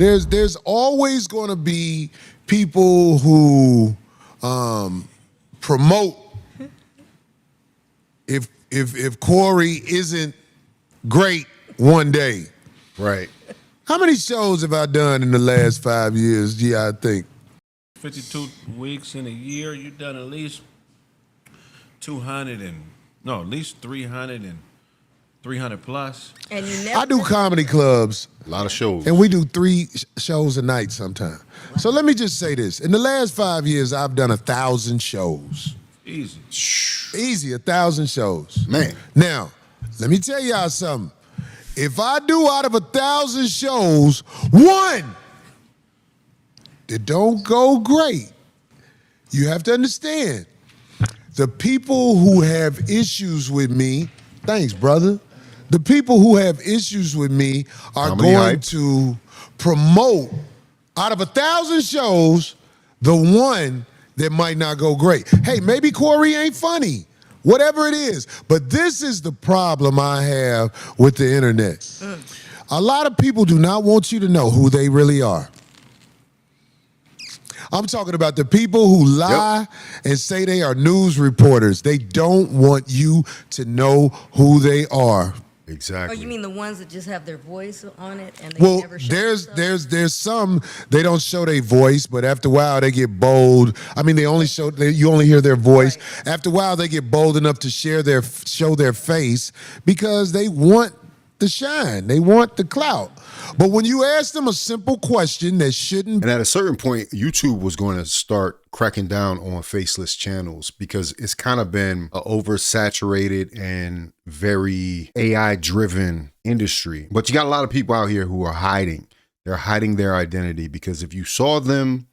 There's always going to be people who promote if Corey isn't great one day. Right. How many shows have I done in the last 5 years? Yeah, I think 52 weeks in a year. You've done at least 200 and no, at least 300 plus. And you never I do comedy clubs. A lot of shows. And we do 3 shows a night sometimes. Wow. So let me just say this. In the last 5 years, I've done 1,000 shows. Easy. Easy, 1,000 shows. Man. Now, let me tell y'all something. If I do out of 1,000 shows, one that don't go great, you have to understand, the people who have issues with me, thanks, brother. The people who have issues with me are going to promote out of 1,000 shows, the one that might not go great. Hey, maybe Corey ain't funny, whatever it is. But this is the problem I have with the internet. A lot of people do not want you to know who they really are. I'm talking about the people who lie and say they are news reporters. They don't want you to know who they are. Exactly. Oh, you mean the ones that just have their voice on it and they never show there's some they don't show their voice, but after a while they get bold. I mean, you only hear their voice. Right. After a while they get bold enough to show their face because they want the shine. They want the clout. But when you ask them a simple question that shouldn't... And at a certain point, YouTube was going to start cracking down on faceless channels because it's kind of been an oversaturated and very AI-driven industry. But you got a lot of people out here who are hiding. They're hiding their identity because if you saw them,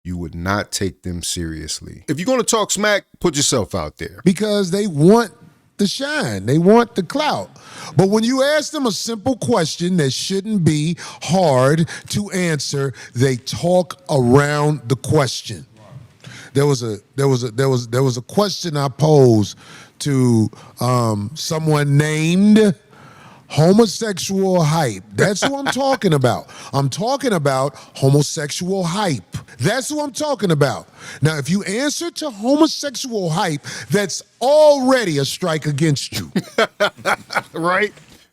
you would not take them seriously. If you're going to talk smack, put yourself out there. Because they want the shine. They want the clout. But when you ask them a simple question that shouldn't be hard to answer, they talk around the question. There was a question I posed to someone named homosexual hype. That's who I'm talking about. I'm talking about homosexual hype. That's who I'm talking about. Now, if you answer to homosexual hype, that's already a strike against you. Right?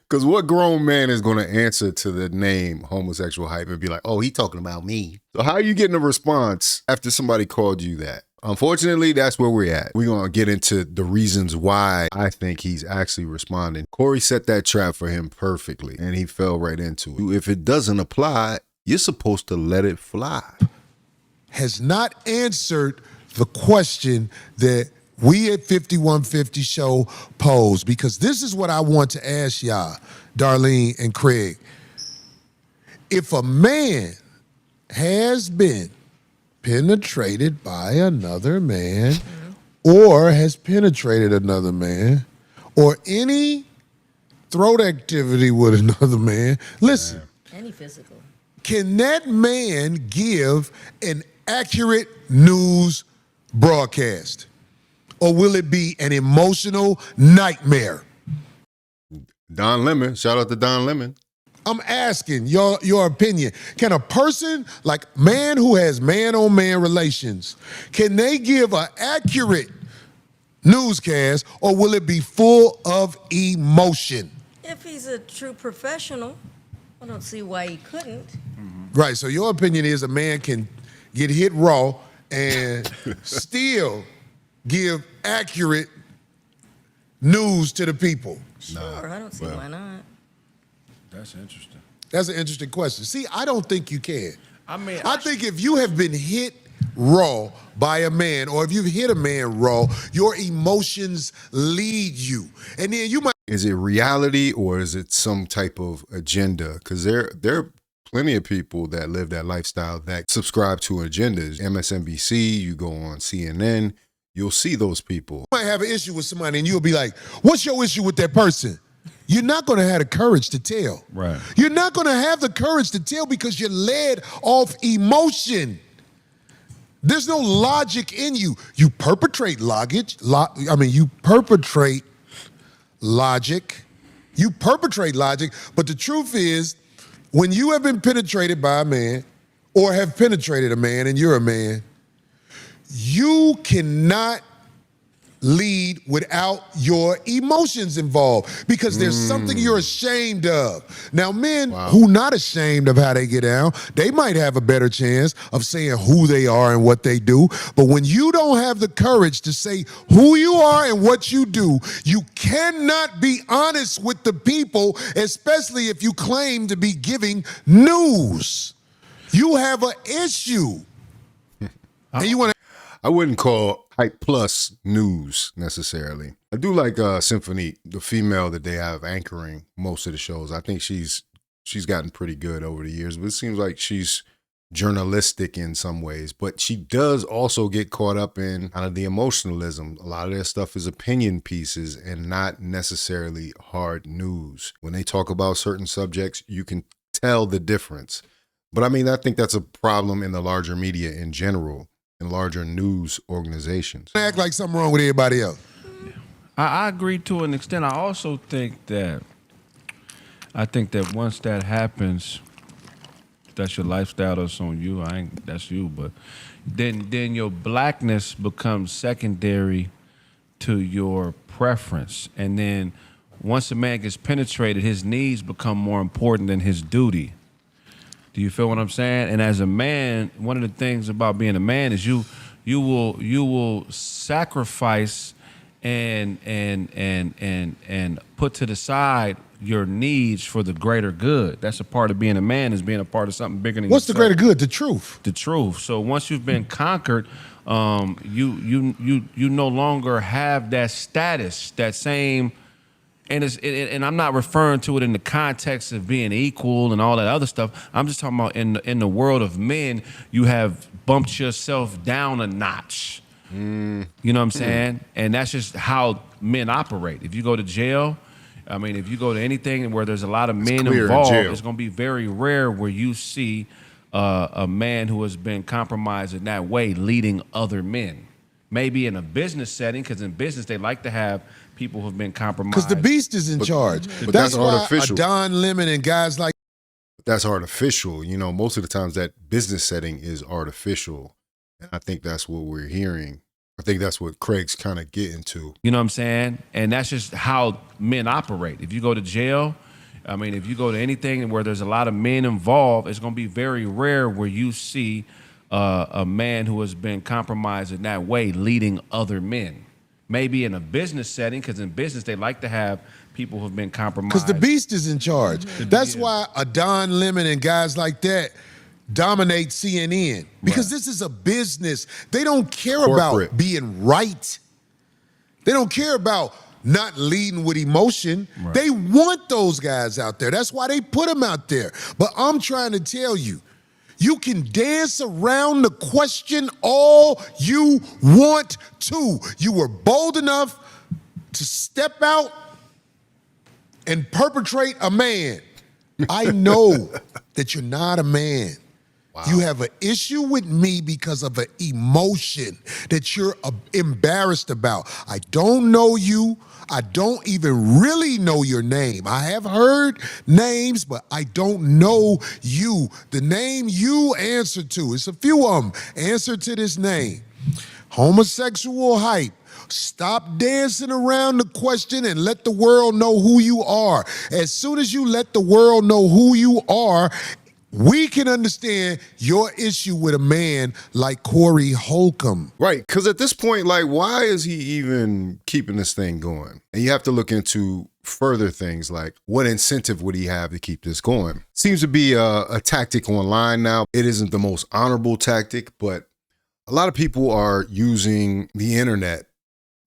Because what grown man is going to answer to the name homosexual hype and be like, oh, he talking about me? So how are you getting a response after somebody called you that? Unfortunately, that's where we're at. We're going to get into the reasons why I think he's actually responding. Corey set that trap for him perfectly, and he fell right into it. If it doesn't apply, you're supposed to let it fly. Has not answered the question that we at 5150 Show pose, because this is what I want to ask y'all, Darlene and Craig. If a man has been penetrated by another man or has penetrated another man or any throat activity with another man, listen. Any physical. Can that man give an accurate news broadcast? Or will it be an emotional nightmare? Don Lemon, shout out to Don Lemon. I'm asking your opinion. Can a person, like man who has man-on-man relations, can they give an accurate newscast, or will it be full of emotion? If he's a true professional, I don't see why he couldn't. Right, so your opinion is a man can get hit raw and still give accurate news to the people. Sure, I don't see why not. That's interesting. That's an interesting question. See, I don't think you can. I think if you have been hit raw by a man, or if you've hit a man raw, your emotions lead you. And then you might... Is it reality or is it some type of agenda? Because there are plenty of people that live that lifestyle that subscribe to agendas. MSNBC, you go on CNN, you'll see those people. You might have an issue with somebody and you'll be like, what's your issue with that person? You're not going to have the courage to tell. Right. You're not going to have the courage to tell because you're led off emotion. There's no logic in you. You perpetrate logic. You perpetrate logic. You perpetrate logic. But the truth is, when you have been penetrated by a man or have penetrated a man and you're a man, you cannot lead without your emotions involved because there's something you're ashamed of. Now, men who not ashamed of how they get down, they might have a better chance of saying who they are and what they do. But when you don't have the courage to say who you are and what you do, you cannot be honest with the people, especially if you claim to be giving news. You have an issue. And you want to I wouldn't call Hype Plus news necessarily. I do like Symphony, the female that they have anchoring most of the shows. I think she's gotten pretty good over the years, but it seems like she's journalistic in some ways. But she does also get caught up in kind of the emotionalism. A lot of their stuff is opinion pieces and not necessarily hard news. When they talk about certain subjects, you can tell the difference. But I mean, I think that's a problem in the larger media in general. In larger news organizations. act like something wrong with everybody else. I agree to an extent. I also think that once that happens, that's your lifestyle, that's on you. That's you. But then your blackness becomes secondary to your preference. And then once a man gets penetrated, his needs become more important than his duty. Do you feel what I'm saying? And as a man, one of the things about being a man is you will sacrifice and put to the side your needs for the greater good. That's a part of being a man, is being a part of something bigger than What's the yourself. greater good? The truth. The truth. So once you've been conquered, you no longer have that status, that same. And I'm not referring to it in the context of being equal and all that other stuff. I'm just talking about in the world of men, you have bumped yourself down a notch. You know what I'm saying? And that's just how men operate. If you go to jail, I mean, if you go to anything where there's a lot of men involved, it's going to be very rare where you see a man who has been compromised in that way leading other men. Maybe in a business setting, because in business they like to have people who've been compromised. Because the beast is in charge. But that's why artificial. Don Lemon and guys like That's artificial. You know, most of the times that business setting is artificial. And I think that's what we're hearing. I think that's what Craig's kind of getting to. You know what I'm saying? And that's just how men operate. If you go to jail, I mean, if you go to anything where there's a lot of men involved, it's going to be very rare where you see a man who has been compromised in that way leading other men. Maybe in a business setting, because in business they like to have people who've been compromised. Because the beast is in charge. That's why a Don Lemon and guys like that dominate CNN. Because this is a business. They don't care about being right. They don't care about not leading with emotion. They want those guys out there. That's why they put them out there. But I'm trying to tell you, you can dance around the question all you want to. You were bold enough to step out and perpetrate a man. I know that you're not a man. You have an issue with me because of an emotion that you're embarrassed about. I don't know you. I don't even really know your name. I have heard names, but I don't know you. The name you answer to, it's a few of them. Answer to this name. Homosexual Hype. Stop dancing around the question and let the world know who you are. As soon as you let the world know who you are, we can understand your issue with a man like Corey Holcomb. Right, because at this point, like, why is he even keeping this thing going? And you have to look into further things like what incentive would he have to keep this going? Seems to be a tactic online now. It isn't the most honorable tactic, but a lot of people are using the internet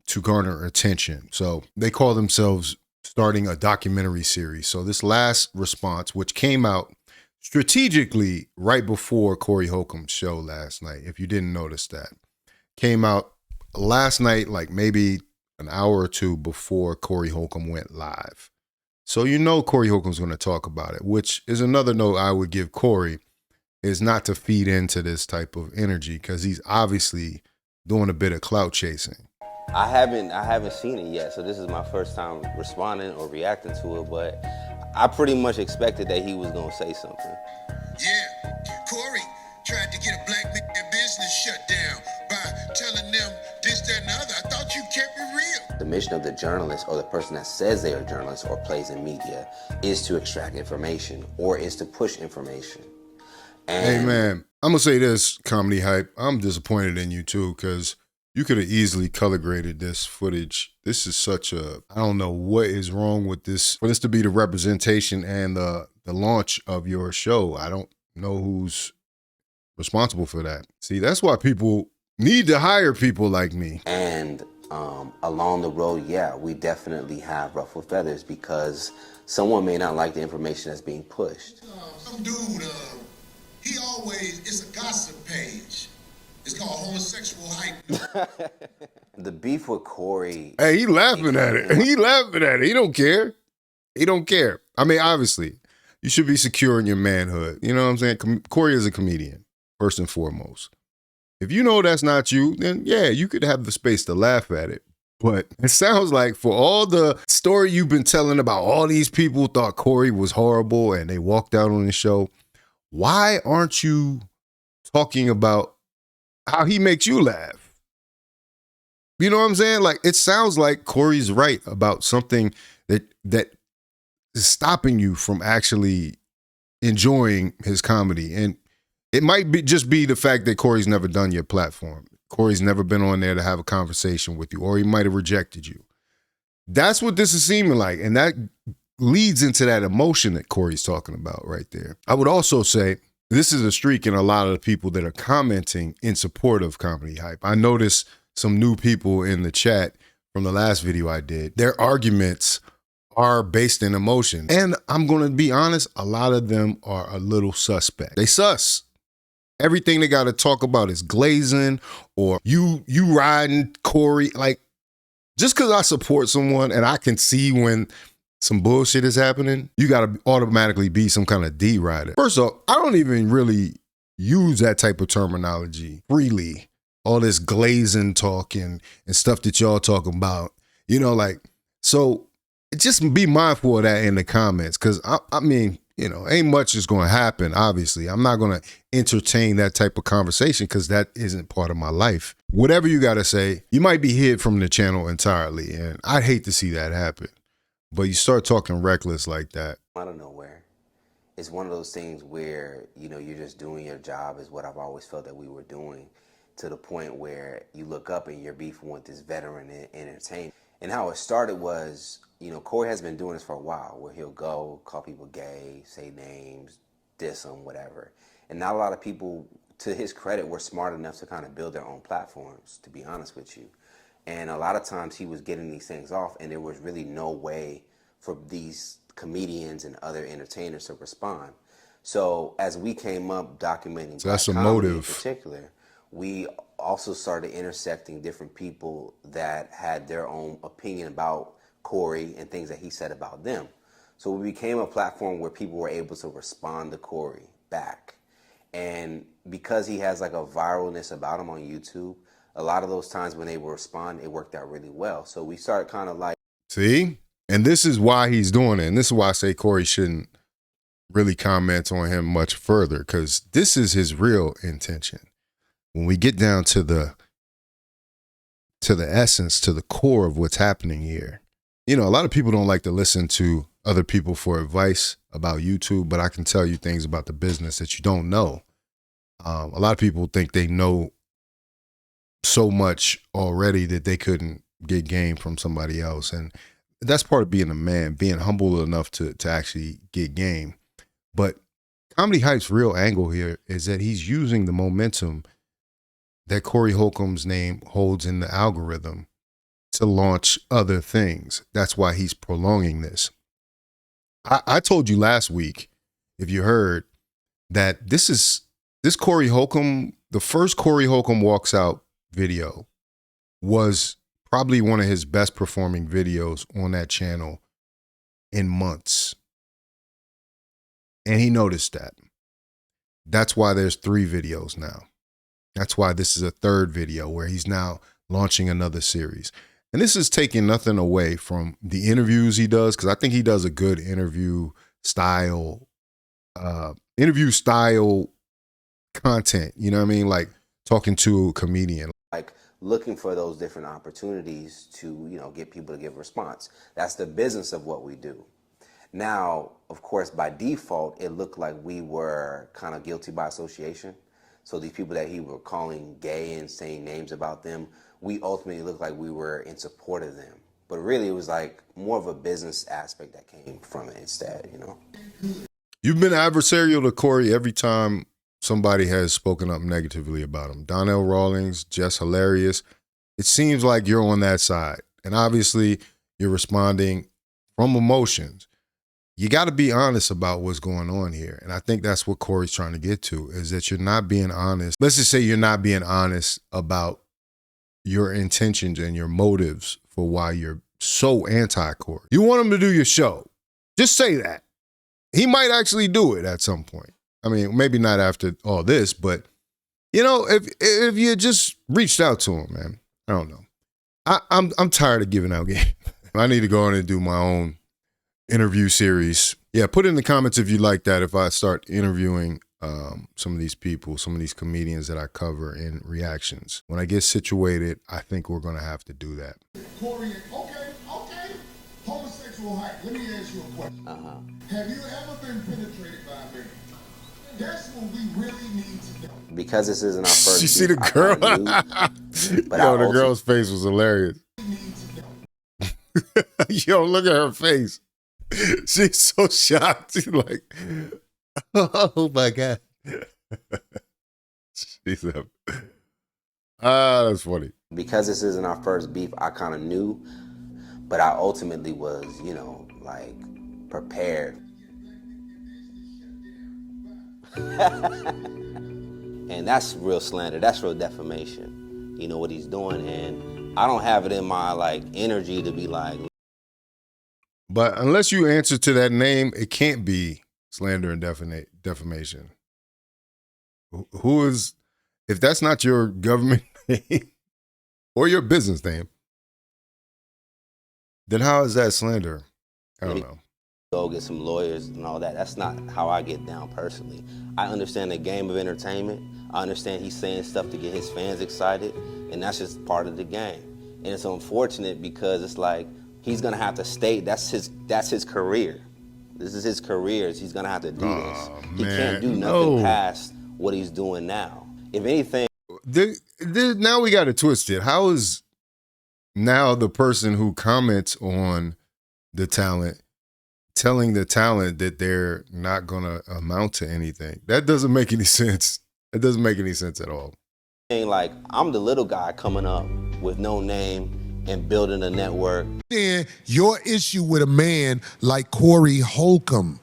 to garner attention. So they call themselves starting a documentary series. So this last response, which came out strategically right before Corey Holcomb's show last night, if you didn't notice that, came out last night, like maybe an hour or two before Corey Holcomb went live. So you know Corey Holcomb's going to talk about it, which is another note I would give Corey, is not to feed into this type of energy, because he's obviously doing a bit of clout chasing. I haven't seen it yet, so this is my first time responding or reacting to it, but I pretty much expected that he was gonna say something. Yeah, Corey tried to get a black man business shut down by telling them this, that, and the other. I thought you kept it real. The mission of the journalist or the person that says they are journalists or plays in media is to extract information or is to push information. Hey man, I'm gonna say this, Comedy Hype. I'm disappointed in you too, because you could have easily color graded this footage. This is such a, I don't know what is wrong with this. For this to be the representation and the launch of your show, I don't know who's responsible for that. See, that's why people need to hire people like me. And along the road, yeah, we definitely have ruffled feathers because someone may not like the information that's being pushed. Some dude, he always, it's a gossip page. It's called Homosexual Hype. The beef with Corey. Hey, he laughing at it. He laughing at it. He don't care. He don't care. I mean, obviously, you should be secure in your manhood. You know what I'm saying? Corey is a comedian, first and foremost. If you know that's not you, then yeah, you could have the space to laugh at it. But it sounds like for all the story you've been telling about all these people thought Corey was horrible and they walked out on the show, why aren't you talking about how he makes you laugh? You know what I'm saying? Like, it sounds like Corey's right about something that is stopping you from actually enjoying his comedy. And it might be just be the fact that Corey's never done your platform. Corey's never been on there to have a conversation with you, or he might have rejected you. That's what this is seeming like. And that leads into that emotion that Corey's talking about right there. I would also say this is a streak in a lot of the people that are commenting in support of Comedy Hype. I noticed some new people in the chat from the last video I did. Their arguments are based in emotion. And I'm going to be honest, a lot of them are a little suspect. They sus. Everything they got to talk about is glazing or you riding Corey. Like, just because I support someone and I can see when some bullshit is happening, you got to automatically be some kind of D rider. First off, I don't even really use that type of terminology freely. All this glazing talk and stuff that y'all talking about, you know, like, so just be mindful of that in the comments. Cause I mean, you know, ain't much is going to happen. Obviously, I'm not going to entertain that type of conversation because that isn't part of my life. Whatever you got to say, you might be hid from the channel entirely. And I'd hate to see that happen. But you start talking reckless like that. Out of nowhere. It's one of those things where, you know, you're just doing your job is what I've always felt that we were doing, to the point where you look up and you're beefing with this veteran entertainer. And how it started was, you know, Corey has been doing this for a while, where he'll go, call people gay, say names, diss them, whatever. And not a lot of people, to his credit, were smart enough to kind of build their own platforms, to be honest with you. And a lot of times he was getting these things off, and there was really no way for these comedians and other entertainers to respond. So as we came up documenting So that's a Black comedy motive. in particular, we also started intersecting different people that had their own opinion about Corey and things that he said about them. So we became a platform where people were able to respond to Corey back. And because he has like a viralness about him on YouTube, a lot of those times when they would respond, it worked out really well. So we started kind of like, See? And this is why he's doing it. And this is why I say Corey shouldn't really comment on him much further, because this is his real intention. When we get down to the essence, to the core of what's happening here. You know, a lot of people don't like to listen to other people for advice about YouTube, but I can tell you things about the business that you don't know. A lot of people think they know so much already that they couldn't get game from somebody else. And that's part of being a man, being humble enough to actually get game. But Comedy Hype's real angle here is that he's using the momentum that Corey Holcomb's name holds in the algorithm to launch other things. That's why he's prolonging this. I told you last week, if you heard, that this Corey Holcomb, the first Corey Holcomb Walks Out video was probably one of his best performing videos on that channel in months. And he noticed that. That's why there's 3 videos now. That's why this is a 3rd video where he's now launching another series. And this is taking nothing away from the interviews he does, because I think he does a good interview style content. You know what I mean? Like talking to a comedian. Like looking for those different opportunities to, get people to give a response. That's the business of what we do. Now, of course, by default, it looked like we were kind of guilty by association. So these people that he were calling gay and saying names about them, we ultimately looked like we were in support of them. But really, it was like more of a business aspect that came from it instead, You've been adversarial to Corey every time somebody has spoken up negatively about him. Donnell Rawlings, Jess Hilarious. It seems like you're on that side. And obviously, you're responding from emotions. You got to be honest about what's going on here. And I think that's what Corey's trying to get to, is that you're not being honest. Let's just say you're not being honest about your intentions and your motives for why you're so anti-Corey. You want him to do your show. Just say that. He might actually do it at some point. I mean, maybe not after all this, but, if you just reached out to him, man, I don't know. I'm tired of giving out game. I need to go on and do my own interview series. Yeah, put in the comments if you like that, if I start interviewing some of these people, some of these comedians that I cover in reactions. When I get situated, I think we're going to have to do that. Corey, okay. Homosexual hype. Let me ask you a question. Have you ever been penetrated by a man? That's what we really need to know. Because this isn't our first. You see the beef, girl? the Girl's face was hilarious. Yo, look at her face. She's so shocked. She's like, oh my God. She's up. That's funny. Because this isn't our first beef, I kind of knew, but I ultimately was, prepared. And that's real slander. That's real defamation. You know what he's doing, and I don't have it in my energy to be like. But unless you answer to that name, it can't be slander and defamation. Who is, if that's not your government name or your business name, then how is that slander? I don't know. Go get some lawyers and all that. That's not how I get down personally. I understand the game of entertainment. I understand he's saying stuff to get his fans excited, and that's just part of the game. And it's unfortunate because it's like he's gonna have to stay. That's his career. This is his career. He's gonna have to do this. He can't do nothing past what he's doing now. If anything, now we got to twist it. How is now the person who comments on the talent telling the talent that they're not going to amount to anything? That doesn't make any sense. It doesn't make any sense at all. like I'm the little guy coming up with no name and building a network. And your issue with a man like Corey Holcomb,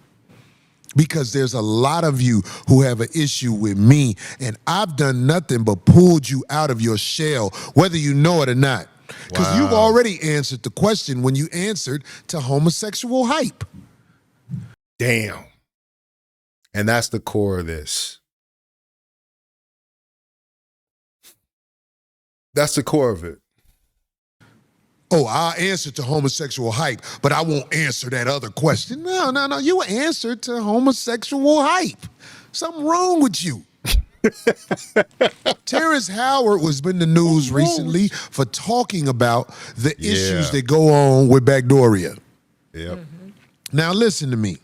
because there's a lot of you who have an issue with me, and I've done nothing but pulled you out of your shell, whether you know it or not. Because you've already answered the question when you answered to homosexual hype. Damn. And that's the core of this. That's the core of it. Oh, I'll answer to homosexual hype, but I won't answer that other question. No. You answered to homosexual hype. Something wrong with you. Terrence Howard was in the news recently for talking about the issues that go on with Backdooria. Yep. Now listen to me.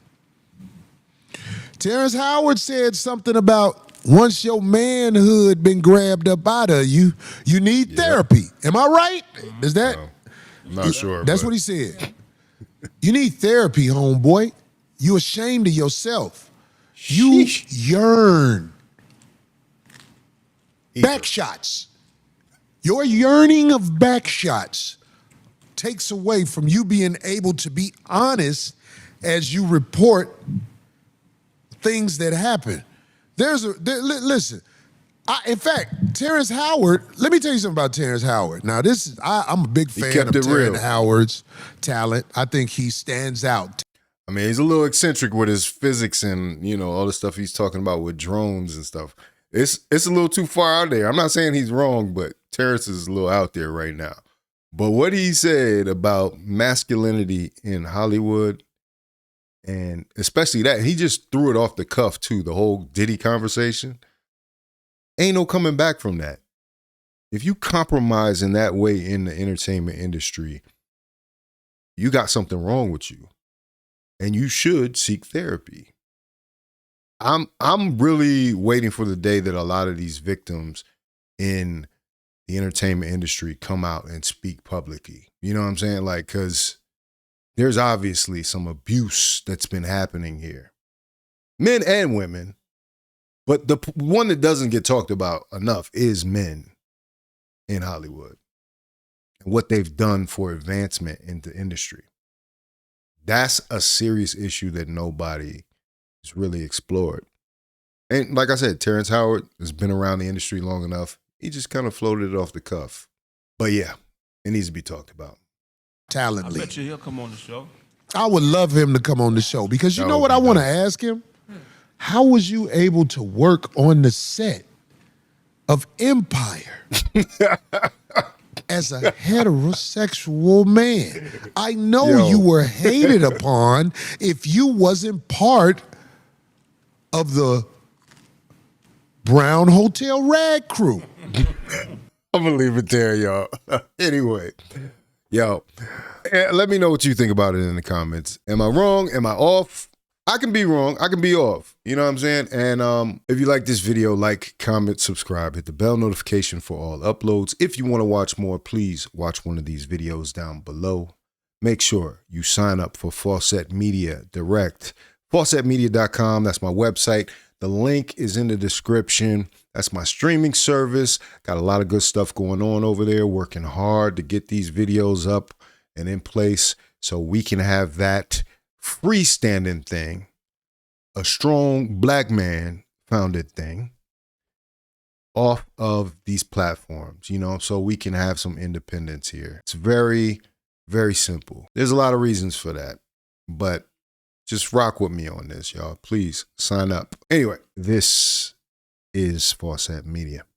Terrence Howard said something about once your manhood been grabbed up out of you, you need therapy. Am I right? Is that? No, I'm not sure. That's what he said. You need therapy, homeboy. You ashamed of yourself. You yearn. Back shots. Your yearning of back shots takes away from you being able to be honest as you report things that happen. Listen, in fact, Terrence Howard, let me tell you something about Terrence Howard. Now, I'm a big fan of Terrence Howard's talent. I think he stands out. I mean, he's a little eccentric with his physics and, all the stuff he's talking about with drones and stuff. It's a little too far out there. I'm not saying he's wrong, but Terrence is a little out there right now. But what he said about masculinity in Hollywood, and especially that, he just threw it off the cuff too, the whole Diddy conversation. Ain't no coming back from that. If you compromise in that way in the entertainment industry, you got something wrong with you. And you should seek therapy. I'm really waiting for the day that a lot of these victims in the entertainment industry come out and speak publicly. You know what I'm saying? Like, because there's obviously some abuse that's been happening here. Men and women. But the one that doesn't get talked about enough is men in Hollywood and what they've done for advancement in the industry. That's a serious issue that nobody has really explored. And like I said, Terrence Howard has been around the industry long enough. He just kind of floated it off the cuff. But yeah, it needs to be talked about. Talent I league. bet you he'll come on the show. I would love him to come on the show because you know what I want to ask him? How was you able to work on the set of Empire as a heterosexual man? I know you were hated upon if you wasn't part of the Brown Hotel Rag crew. I'm going to leave it there, y'all. Anyway, yo, let me know what you think about it in the comments. Am I wrong? Am I off? I can be wrong. I can be off. You know what I'm saying? And if you like this video, like, comment, subscribe, hit the bell notification for all uploads. If you want to watch more, please watch one of these videos down below. Make sure you sign up for Faucette Media Direct. FaucetteMedia.com, that's my website. The link is in the description. That's my streaming service. Got a lot of good stuff going on over there, working hard to get these videos up and in place so we can have that freestanding thing, a strong black man founded thing, off of these platforms, you know, so we can have some independence here. It's very, very simple. There's a lot of reasons for that, but just rock with me on this, y'all. Please sign up. Anyway, this is Faucette Media.